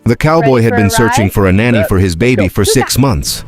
The cowboy Ready had for been a searching ride? for a nanny for his baby for 6 months.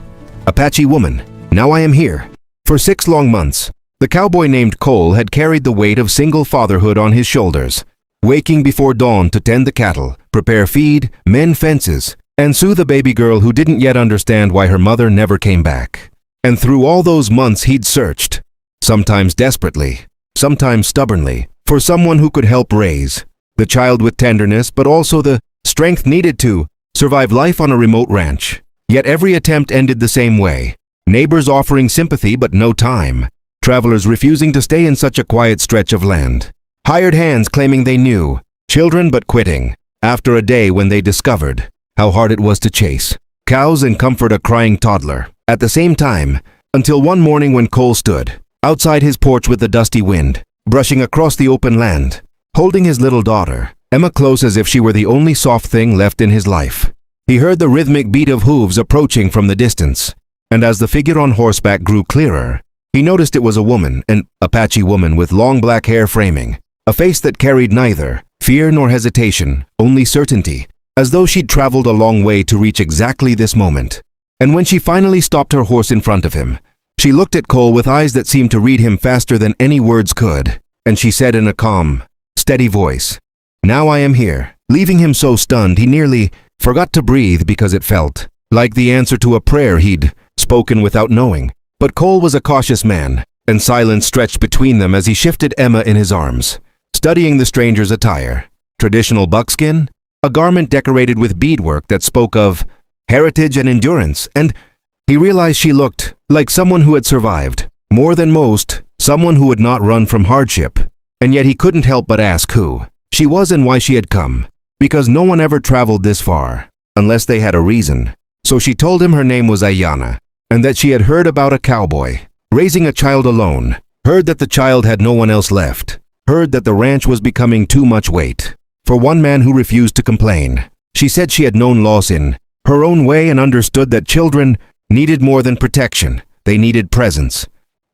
Apache woman, now I am here. For 6 long months, the cowboy named Cole had carried the weight of single fatherhood on his shoulders, waking before dawn to tend the cattle, prepare feed, mend fences, and soothe a baby girl who didn't yet understand why her mother never came back. And through all those months he'd searched, sometimes desperately, sometimes stubbornly, for someone who could help raise the child with tenderness but also the strength needed to survive life on a remote ranch. Yet every attempt ended the same way. Neighbors offering sympathy but no time. Travelers refusing to stay in such a quiet stretch of land. Hired hands claiming they knew. Children but quitting after a day when they discovered how hard it was to chase cows and comfort a crying toddler at the same time, until one morning when Cole stood outside his porch with the dusty wind brushing across the open land, holding his little daughter, Emma, close as if she were the only soft thing left in his life. He heard the rhythmic beat of hooves approaching from the distance, and as the figure on horseback grew clearer, he noticed it was a woman, an Apache woman with long black hair framing, a face that carried neither fear nor hesitation, only certainty, as though she'd traveled a long way to reach exactly this moment. And when she finally stopped her horse in front of him, she looked at Cole with eyes that seemed to read him faster than any words could, and she said in a calm, steady voice, "Now I am here," leaving him so stunned he nearly forgot to breathe because it felt like the answer to a prayer he'd spoken without knowing. But Cole was a cautious man, and silence stretched between them as he shifted Emma in his arms, studying the stranger's attire. Traditional buckskin, a garment decorated with beadwork that spoke of heritage and endurance, and he realized she looked like someone who had survived. More than most, someone who would not run from hardship. And yet he couldn't help but ask who she was and why she had come, because no one ever traveled this far, unless they had a reason. So she told him her name was Ayanna, and that she had heard about a cowboy raising a child alone, heard that the child had no one else left, heard that the ranch was becoming too much weight for one man who refused to complain. She said she had known loss in her own way and understood that children needed more than protection. They needed presence,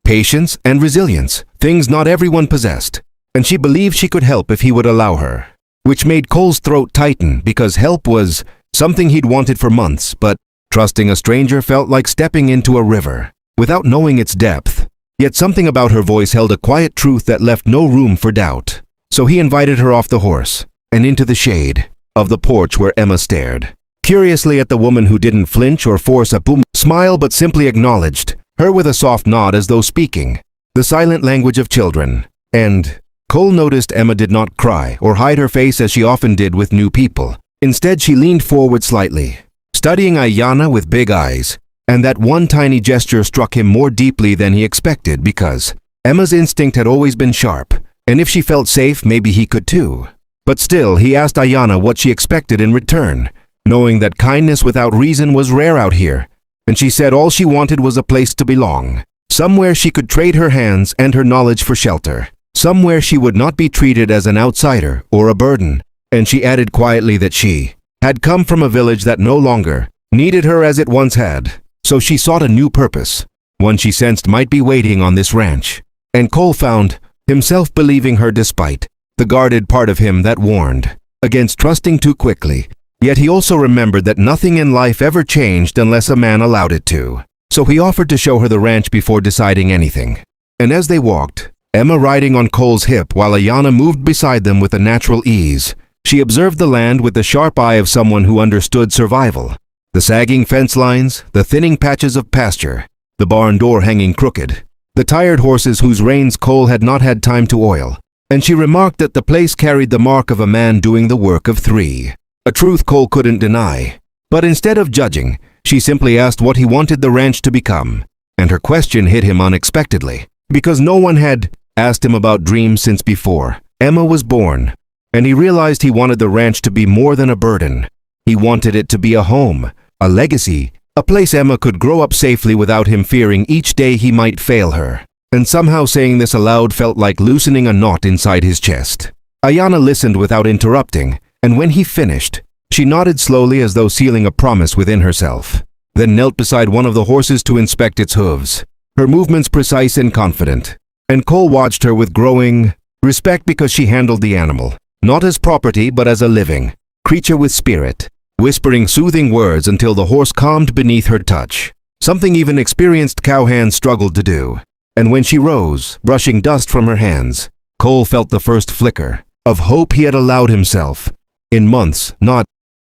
patience, and resilience, things not everyone possessed. And she believed she could help if he would allow her, which made Cole's throat tighten because help was something he'd wanted for months, but trusting a stranger felt like stepping into a river without knowing its depth. Yet something about her voice held a quiet truth that left no room for doubt. So he invited her off the horse and into the shade of the porch where Emma stared curiously at the woman who didn't flinch or force a smile but simply acknowledged her with a soft nod as though speaking the silent language of children. And Cole noticed Emma did not cry or hide her face as she often did with new people. Instead, she leaned forward slightly, studying Ayanna with big eyes, and that one tiny gesture struck him more deeply than he expected because Emma's instinct had always been sharp, and if she felt safe, maybe he could too. But still, he asked Ayanna what she expected in return, knowing that kindness without reason was rare out here, and she said all she wanted was a place to belong, somewhere she could trade her hands and her knowledge for shelter. Somewhere she would not be treated as an outsider or a burden, and she added quietly that she had come from a village that no longer needed her as it once had, so she sought a new purpose, one she sensed might be waiting on this ranch. And Cole found himself believing her despite the guarded part of him that warned against trusting too quickly. Yet he also remembered that nothing in life ever changed unless a man allowed it to. So he offered to show her the ranch before deciding anything. And as they walked, Emma riding on Cole's hip while Ayanna moved beside them with a natural ease, she observed the land with the sharp eye of someone who understood survival. The sagging fence lines, the thinning patches of pasture, the barn door hanging crooked, the tired horses whose reins Cole had not had time to oil, and she remarked that the place carried the mark of a man doing the work of 3. A truth Cole couldn't deny. But instead of judging, she simply asked what he wanted the ranch to become, and her question hit him unexpectedly, because no one had asked him about dreams since before Emma was born, and he realized he wanted the ranch to be more than a burden. He wanted it to be a home, a legacy, a place Emma could grow up safely without him fearing each day he might fail her. And somehow saying this aloud felt like loosening a knot inside his chest. Ayanna listened without interrupting, and when he finished, she nodded slowly as though sealing a promise within herself, then knelt beside one of the horses to inspect its hooves, her movements precise and confident. And Cole watched her with growing respect because she handled the animal, not as property but as a living creature with spirit, whispering soothing words until the horse calmed beneath her touch, something even experienced cowhands struggled to do. And when she rose, brushing dust from her hands, Cole felt the first flicker of hope he had allowed himself in months, not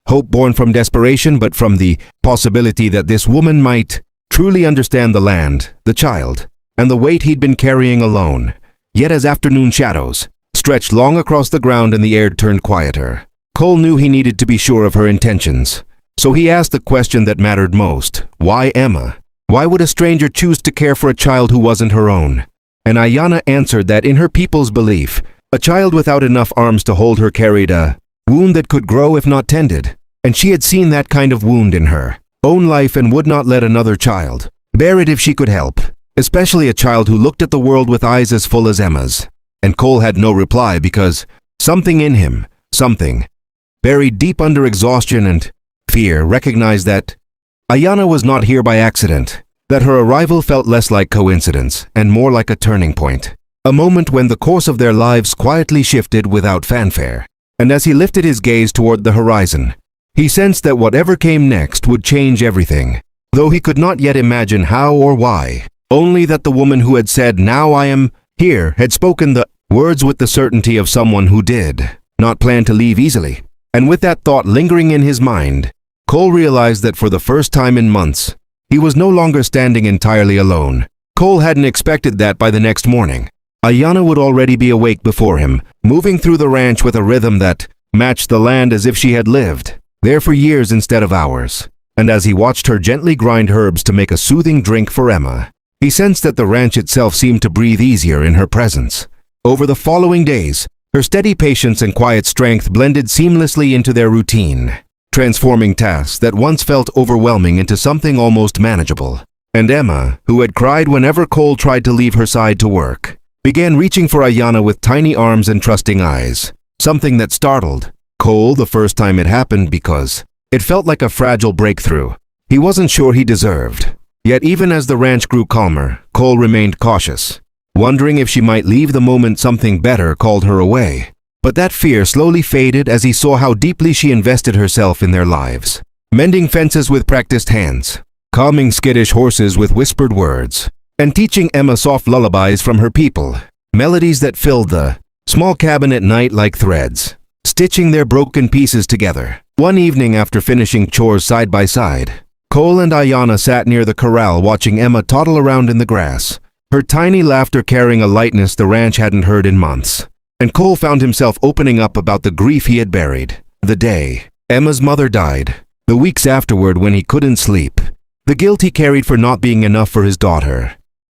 hope born from desperation, but from the possibility that this woman might truly understand the land, the child, and the weight he'd been carrying alone. Yet as afternoon shadows stretched long across the ground and the air turned quieter, Cole knew he needed to be sure of her intentions. So he asked the question that mattered most. Why Emma? Why would a stranger choose to care for a child who wasn't her own? And Ayanna answered that in her people's belief, a child without enough arms to hold her carried a wound that could grow if not tended. And she had seen that kind of wound in her own life and would not let another child bear it if she could help, especially a child who looked at the world with eyes as full as Emma's. And Cole had no reply because something in him, something buried deep under exhaustion and fear, recognized that Ayanna was not here by accident, that her arrival felt less like coincidence and more like a turning point, a moment when the course of their lives quietly shifted without fanfare. And as he lifted his gaze toward the horizon, he sensed that whatever came next would change everything, though he could not yet imagine how or why, only that the woman who had said, "Now I am here," had spoken the words with the certainty of someone who did not plan to leave easily. And with that thought lingering in his mind, Cole realized that for the first time in months, he was no longer standing entirely alone. Cole hadn't expected that by the next morning, Ayanna would already be awake before him, moving through the ranch with a rhythm that matched the land as if she had lived there for years instead of hours. And as he watched her gently grind herbs to make a soothing drink for Emma, he sensed that the ranch itself seemed to breathe easier in her presence. Over the following days, her steady patience and quiet strength blended seamlessly into their routine, transforming tasks that once felt overwhelming into something almost manageable. And Emma, who had cried whenever Cole tried to leave her side to work, began reaching for Ayanna with tiny arms and trusting eyes, something that startled Cole the first time it happened because it felt like a fragile breakthrough he wasn't sure he deserved. Yet even as the ranch grew calmer, Cole remained cautious, wondering if she might leave the moment something better called her away. But that fear slowly faded as he saw how deeply she invested herself in their lives, mending fences with practiced hands, calming skittish horses with whispered words, and teaching Emma soft lullabies from her people, melodies that filled the small cabin at night like threads, stitching their broken pieces together. One evening after finishing chores side by side, Cole and Ayanna sat near the corral watching Emma toddle around in the grass, her tiny laughter carrying a lightness the ranch hadn't heard in months. And Cole found himself opening up about the grief he had buried. The day Emma's mother died, the weeks afterward when he couldn't sleep, the guilt he carried for not being enough for his daughter,